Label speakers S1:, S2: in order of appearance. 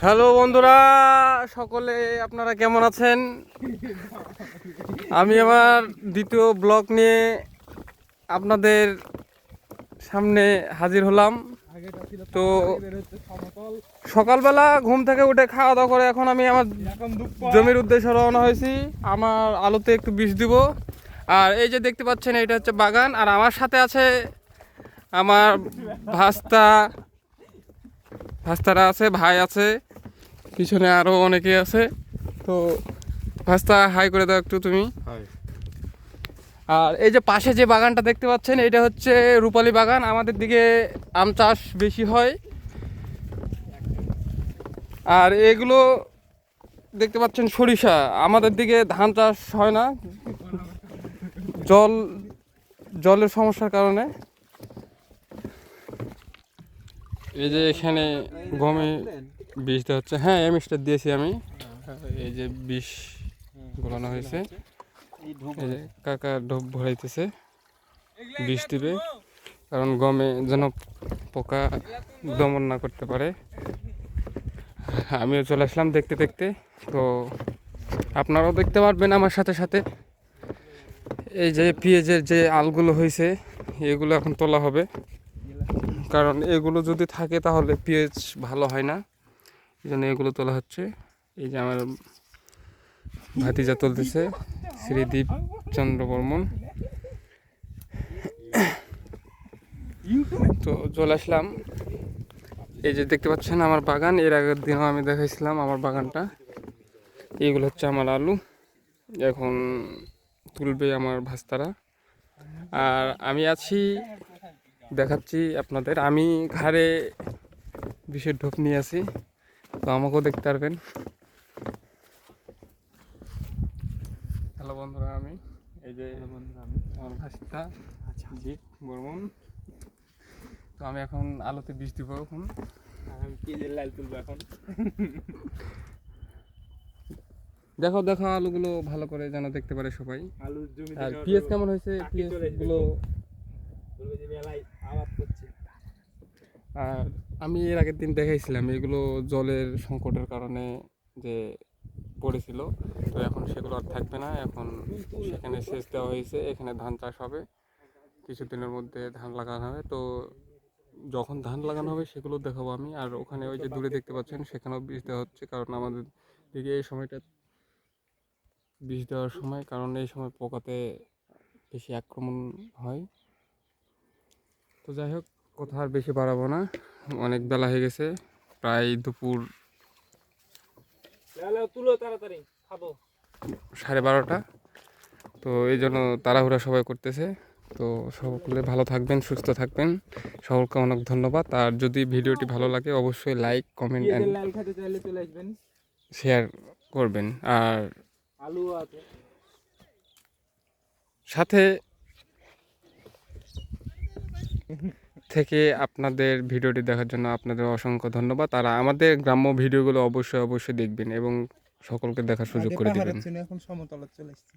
S1: Hello বন্ধুরা, সকলে আপনারা কেমন আছেন? আমি আমার দ্বিতীয় ব্লগ নিয়ে আপনাদের সামনে হাজির হলাম। তো সকালবেলা ঘুম থেকে উঠে খাওয়া দাওয়া করে এখন আমি আমার জমির উদ্দেশ্যে রওনা হয়েছি। আমার আলুতে একটু বিষ দিব। আর এই যে দেখতে পাচ্ছেন, এটা হচ্ছে বাগান। আর আমার সাথে আছে আমার ভাস্তারা আছে, ভাই আছে, পিছনে আরো অনেকে আছে। তো ভাস্তা, হাই করে দাও একটু তুমি। আর এই যে পাশে যে বাগানটা দেখতে পাচ্ছেন, এটা হচ্ছে রূপালী বাগান। আমাদের দিকে আম চাষ বেশি হয়। আর এগুলো দেখতে পাচ্ছেন সরিষা। আমাদের দিকে ধান চাষ হয় না, জলের সমস্যার কারণে। এই যে এখানে গমে বিষ দেওয়া হচ্ছে। হ্যাঁ, এমএসটা দিয়েছি আমি। এই যে বিষ গলানো হয়েছে। এই যে কাকা ঢোপ ভরাইতেছে, বিষ দিবে, কারণ গমে যেন পোকা দমন না করতে পারে। আমিও চলে আসলাম দেখতে দেখতে। তো আপনারাও দেখতে পারবেন আমার সাথে সাথে। এই যে পেঁয়াজের যে আলগুলো হয়েছে, এগুলো এখন তোলা হবে, কারণ এগুলো যদি থাকে তাহলে পেঁয়াজ ভালো হয় না। এই জন্য এগুলো তোলা হচ্ছে। এই যে আমার ভাতিজা তুলতেছে, শ্রীদীপ চন্দ্র বর্মন। তো চলে আসলাম। এই যে দেখতে পাচ্ছেন আমার বাগান। এর আগের দিনও আমি দেখাইছিলাম আমার বাগানটা। এইগুলো হচ্ছে আমার আলু, এখন তুলবে আমার ভাস্তারা। আর আমি আছি, দেখাচ্ছি আপনাদের। আমি ঘাড়ে বিষের ঢোপ নিয়ে আছি, তো আমাকেও দেখতে পারবেন। হ্যালো বন্ধুরা, আমি এই যে আমার ভাস্তা জিৎ বর্মন। তো আমি এখন আলুতে বিষ দিব। এখন লাল তুলবো। এখন দেখো দেখো আলুগুলো ভালো করে যেন দেখতে পারে সবাই। আর পেঁয়াজ কেমন হয়েছে, পেঁয়াজ গুলো। আর আমি এর আগের দিন দেখাইছিলাম, এগুলো জলের সংকটের কারণে যে পড়েছিল। তো এখন সেগুলো আর থাকবে না। এখন সেখানে সেচ দেওয়া হয়েছে, এখানে ধান চাষ হবে। কিছুদিনের মধ্যে ধান লাগানো হবে। তো যখন ধান লাগানো হবে সেগুলো দেখাবো আমি। আর ওখানে ওই যে দূরে দেখতে পাচ্ছেন, সেখানেও বীজ দেওয়া হচ্ছে, কারণ আমাদের দিকে এই সময়টা বীজ দেওয়ার সময়, কারণ এই সময় পোকাতে বেশি আক্রমণ হয়। তো যাই হোক, কথা আর বেশি বাড়াবো না, অনেক বেলা হয়ে গেছে, প্রায় দুপুর 12:30। তো এই জন্য তাড়াহুড়া সবাই করতেছে। তো সকলে ভালো থাকবেন, সুস্থ থাকবেন, সকলকে অনেক ধন্যবাদ। আর যদি ভিডিওটি ভালো লাগে অবশ্যই লাইক, কমেন্ট অ্যান্ড শেয়ার করবেন। আর সাথে থেকে আপনাদের ভিডিওটি দেখার জন্য আপনাদের অসংখ্য ধন্যবাদ। আর আমাদের গ্রাম্য ভিডিওগুলো অবশ্যই অবশ্যই দেখবেন এবং সকলকে দেখার সুযোগ করে দেবেন।
S2: এখন সমতলে চলে এসেছে।